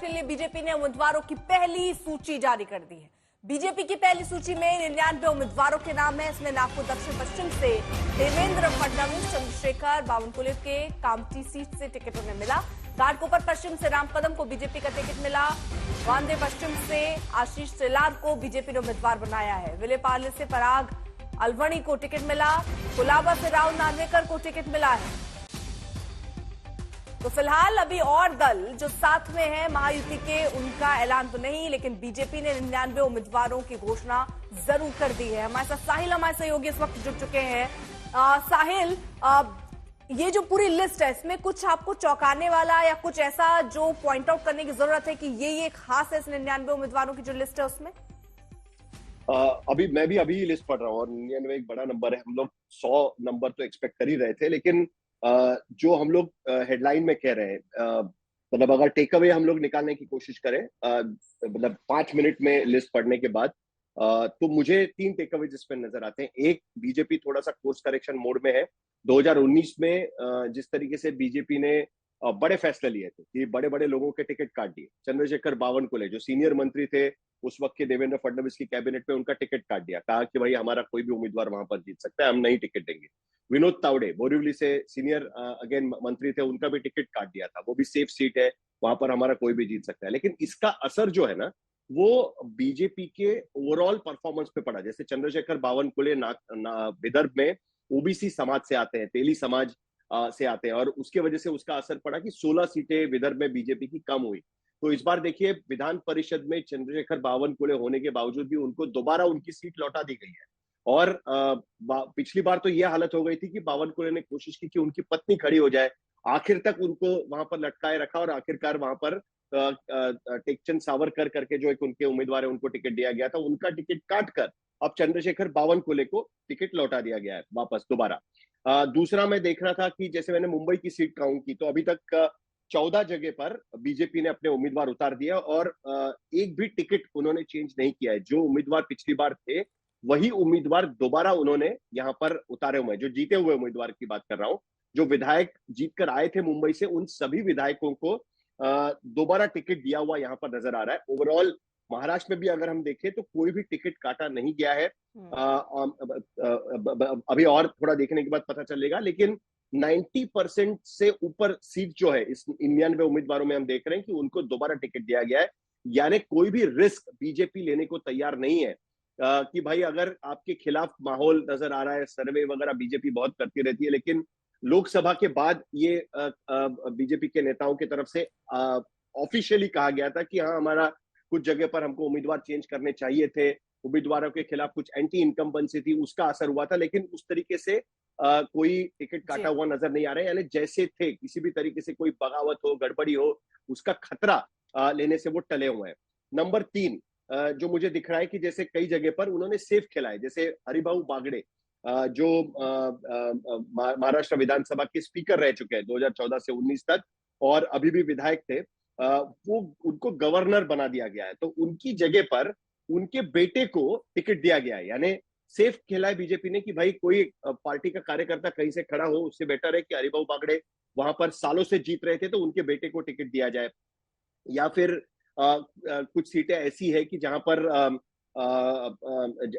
के लिए बीजेपी ने उम्मीदवारों की पहली सूची जारी कर दी है। बीजेपी की पहली सूची में 99 उम्मीदवारों के नाम है। इसमें नागपुर दक्षिण पश्चिम से देवेंद्र फडणवीस, चंद्रशेखर बावनकुले के कामठी सीट से टिकट उन्हें मिला। घाटकोपर पश्चिम से राम कदम को बीजेपी का टिकट मिला। वांदे पश्चिम से आशीष सेलार को बीजेपी ने उम्मीदवार बनाया है। विलेपार्ले से पराग अलवणी को टिकट मिला। कुलाबा से राहुल नार्वेकर को टिकट मिला है। तो फिलहाल अभी और दल जो साथ में है महायुति के, उनका ऐलान तो नहीं, लेकिन बीजेपी ने 99 उम्मीदवारों की घोषणा जरूर कर दी है। हमारे साथ साहिल, हमारे सहयोगी इस वक्त जुड़ चुके हैं। साहिल, ये जो पूरी लिस्ट है, इसमें कुछ आपको चौंकाने वाला या कुछ ऐसा जो पॉइंट आउट करने की जरूरत है कि ये खास है इस 99 उम्मीदवारों की जो लिस्ट है उसमें? मैं भी अभी लिस्ट पढ़ रहा हूँ और 99 एक बड़ा नंबर है। हम लोग 100 नंबर तो एक्सपेक्ट कर ही रहे थे, लेकिन जो हम लोग हेडलाइन में कह रहे हैं, मतलब अगर टेक अवे हम लोग निकालने की कोशिश करें, मतलब 5 मिनट में लिस्ट पढ़ने के बाद, तो मुझे 3 टेक अवे जिसमें नजर आते हैं। एक, बीजेपी थोड़ा सा कोर्स करेक्शन मोड में है। 2019 में जिस तरीके से बीजेपी ने बड़े फैसले लिए थे कि बड़े बड़े लोगों के टिकट काट दिए। चंद्रशेखर बावनकुले जो सीनियर मंत्री थे उस वक्त के देवेंद्र फडणवीस की कैबिनेट में, उनका टिकट काट दिया। कहा कि भाई हमारा कोई भी उम्मीदवार वहां पर जीत सकता है, हम नहीं टिकट देंगे। विनोद तावड़े बोरीवली से सीनियर अगेन मंत्री थे, उनका भी टिकट काट दिया था। वो भी सेफ सीट है, वहां पर हमारा कोई भी जीत सकता है। लेकिन इसका असर जो है ना, वो बीजेपी के ओवरऑल परफॉर्मेंस पे पड़ा। जैसे चंद्रशेखर बावनकुले विदर्भ में ओबीसी समाज से आते हैं, तेली समाज से आते हैं, और उसके वजह से उसका असर पड़ा कि 16 सीटें विदर्भ में बीजेपी की कम हुई। तो इस बार देखिए, विधान परिषद में चंद्रशेखर बावनकुले होने के बावजूद भी उनको दोबारा उनकी सीट लौटा दी गई है। और पिछली बार तो यह हालत हो गई थी कि बावनकुले ने कोशिश की कि उनकी पत्नी खड़ी हो जाए, आखिर तक उनको वहां पर लटकाए रखा और आखिरकार वहां पर टेकचंद सावरकर करके जो एक उनके उम्मीदवार है, उनको टिकट दिया गया था। उनका टिकट काट कर अब चंद्रशेखर बावनकुले को टिकट लौटा दिया गया है वापस दोबारा। दूसरा, मैं देख रहा था कि जैसे मैंने मुंबई की सीट काउंट की, तो अभी तक 14 जगह पर बीजेपी ने अपने उम्मीदवार उतार दिया और एक भी टिकट उन्होंने चेंज नहीं किया है। जो उम्मीदवार पिछली बार थे वही उम्मीदवार दोबारा उन्होंने यहाँ पर उतारे हुए हैं। जो जीते हुए उम्मीदवार की बात कर रहा हूँ, जो विधायक जीत कर आए थे मुंबई से, उन सभी विधायकों को दोबारा टिकट दिया हुआ यहाँ पर नजर आ रहा है। ओवरऑल महाराष्ट्र में भी अगर हम देखें तो कोई भी टिकट काटा नहीं गया है। अभी और थोड़ा देखने के बाद पता चलेगा, लेकिन 90% से ऊपर सीट जो है इस 99 उम्मीदवारों में हम देख रहे हैं कि उनको दोबारा टिकट दिया गया है। यानी कोई भी रिस्क बीजेपी लेने को तैयार नहीं है कि भाई अगर आपके खिलाफ माहौल नजर आ रहा है, सर्वे वगैरह बीजेपी बहुत करती रहती है, लेकिन लोकसभा के बाद ये बीजेपी के नेताओं की तरफ से ऑफिशियली कहा गया था कि हाँ, हमारा कुछ जगह पर हमको उम्मीदवार चेंज करने चाहिए थे, उम्मीदवारों के खिलाफ कुछ एंटी इनकम्बेंसी थी, उसका असर हुआ था। लेकिन उस तरीके से कोई टिकट काटा हुआ नजर नहीं आ रहा है। यानी जैसे थे, किसी भी तरीके से कोई बगावत हो, गड़बड़ी हो, उसका खतरा लेने से वो टले हुए हैं। नंबर 3, जो मुझे दिख रहा है कि जैसे कई जगह पर उन्होंने सेफ खेला है। जैसे हरिभाऊ बागड़े जो महाराष्ट्र विधानसभा के स्पीकर रह चुके हैं 2014 से 19 तक और अभी भी विधायक थे, वो उनको गवर्नर बना दिया गया है। तो उनकी जगह पर उनके बेटे को टिकट दिया गया है। यानी सेफ खेला है बीजेपी ने कि भाई कोई पार्टी का कार्यकर्ता कहीं से खड़ा हो, उससे बेटर है कि हरिभाऊ बागड़े वहां पर सालों से जीत रहे थे, तो उनके बेटे को टिकट दिया जाए। या फिर कुछ सीटें ऐसी है कि जहां पर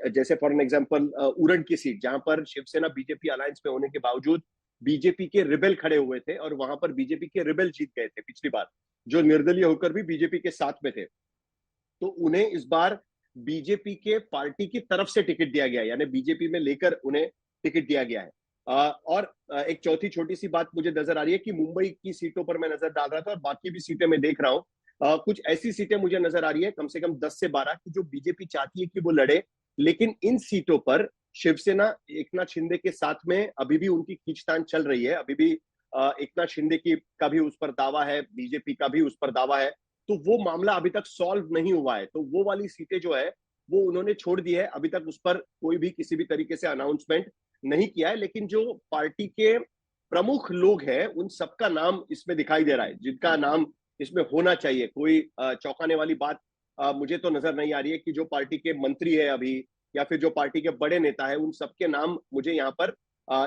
जैसे फॉर एन एग्जांपल उरण की सीट, जहां पर शिवसेना बीजेपी अलायंस में होने के बावजूद बीजेपी के रिबेल खड़े हुए थे और वहां पर बीजेपी के रिबेल जीत गए थे पिछली बार, जो निर्दलीय होकर भी बीजेपी के साथ में थे। तो उन्हें इस बार बीजेपी के पार्टी की तरफ से टिकट दिया गया है, यानी बीजेपी में लेकर उन्हें टिकट दिया गया है। और एक चौथी छोटी सी बात मुझे नजर आ रही है कि मुंबई की सीटों पर मैं नजर डाल रहा था और बाकी भी सीटें मैं देख रहा हूं। कुछ ऐसी सीटें मुझे नजर आ रही है, कम से कम 10 से 12 की, जो बीजेपी चाहती है कि वो लड़े, लेकिन इन सीटों पर शिवसेना एकनाथ शिंदे के साथ में अभी भी उनकी खींचतान चल रही है। अभी भी एकनाथ शिंदे की का भी उस पर दावा है, बीजेपी का भी उस पर दावा है। तो वो मामला अभी तक सॉल्व नहीं हुआ है। तो वो वाली सीटें जो है वो उन्होंने छोड़ दी है। अभी तक उस पर कोई भी किसी भी तरीके से अनाउंसमेंट नहीं किया है, लेकिन जो पार्टी के प्रमुख लोग हैं उन सबका नाम इसमें दिखाई दे रहा है, जिनका नाम इसमें होना चाहिए। कोई चौंकाने वाली बात मुझे तो नजर नहीं आ रही है कि जो पार्टी के मंत्री है अभी या फिर जो पार्टी के बड़े नेता है, उन सबके नाम मुझे यहाँ पर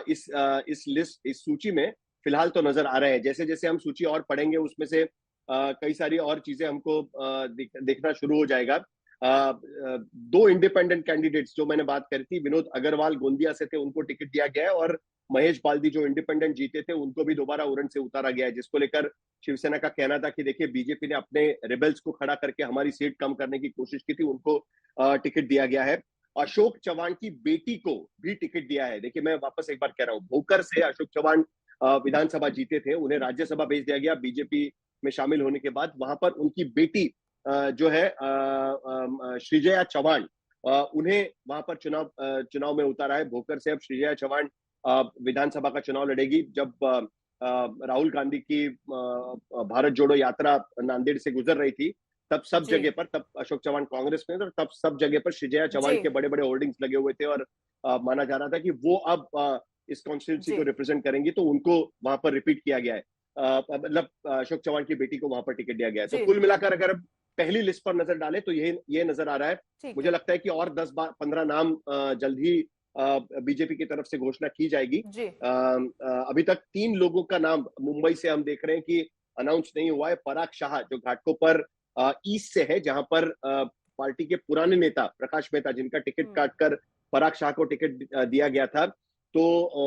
इस लिस्ट, इस सूची में फिलहाल तो नजर आ रहे हैं। जैसे जैसे हम सूची और पढ़ेंगे उसमें से कई सारी और चीजें हमको देखना शुरू हो जाएगा। दो इंडिपेंडेंट कैंडिडेट्स जो मैंने बात करी थी, विनोद अग्रवाल गोंदिया से थे, उनको टिकट दिया गया है, और महेश बाल्दी जो इंडिपेंडेंट जीते थे उनको भी दोबारा उरण से उतारा गया है, जिसको लेकर शिवसेना का कहना था कि देखिए बीजेपी ने अपने रिबेल्स को खड़ा करके हमारी सीट कम करने की कोशिश की थी, उनको टिकट दिया गया है। अशोक चव्हाण की बेटी को भी टिकट दिया है। देखिए मैं वापस एक बार कह रहा हूँ, भोकर से अशोक चव्हाण विधानसभा जीते थे, उन्हें राज्यसभा भेज दिया गया बीजेपी में शामिल होने के बाद। वहां पर उनकी बेटी जो है श्रीजया चव्हाण, उन्हें वहां पर चुनाव में उतारा है। भोकर से अब श्रीजया चव्हाण विधानसभा का चुनाव लड़ेगी। जब राहुल गांधी की भारत जोड़ो यात्रा नांदेड़ से गुजर रही थी, तब सब जगह पर, तब अशोक चव्हाण कांग्रेस में, और तब सब जगह पर श्रीजया चव्हाण के बड़े बड़े होर्डिंग्स लगे हुए थे, और माना जा रहा था कि वो अब इस कॉन्स्टिट्यूंसी को रिप्रेजेंट करेंगी, तो उनको वहां पर रिपीट किया गया है। मतलब अशोक चव्हाण की बेटी को वहां पर टिकट दिया गया है। तो कुल मिलाकर अगर पहली लिस्ट पर नजर डाले तो ये नजर आ रहा है। मुझे लगता है कि और 10-15 नाम जल्द ही बीजेपी की तरफ से घोषणा की जाएगी। अभी तक 3 लोगों का नाम मुंबई से हम देख रहे हैं कि अनाउंस नहीं हुआ है। पराग शाह जो घाटकोपर ईस्ट से है, जहां पर पार्टी के पुराने नेता प्रकाश मेहता, जिनका टिकट काटकर पराग शाह को टिकट दिया गया था, तो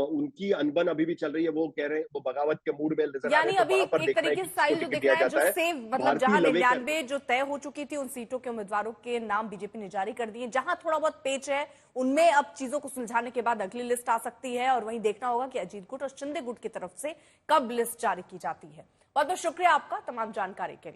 उनकी अनबन अभी भी चल रही है। वो कह रहे हैं, वो बगावत के मूड में नजर आ रहे हैं। यानी अभी एक तरीके से स्टाइल जो दिख रहा है, जो सेव मतलब जहां 99 जो तय हो चुकी थी, उन सीटों के उम्मीदवारों के नाम बीजेपी ने जारी कर दिए। जहां थोड़ा बहुत पेच है, उनमें अब चीजों को सुलझाने के बाद अगली लिस्ट आ सकती है, और वहीं देखना होगा कि अजीत गुट और शिंदे गुट की तरफ से कब लिस्ट जारी की जाती है। बहुत बहुत शुक्रिया आपका तमाम जानकारी के लिए।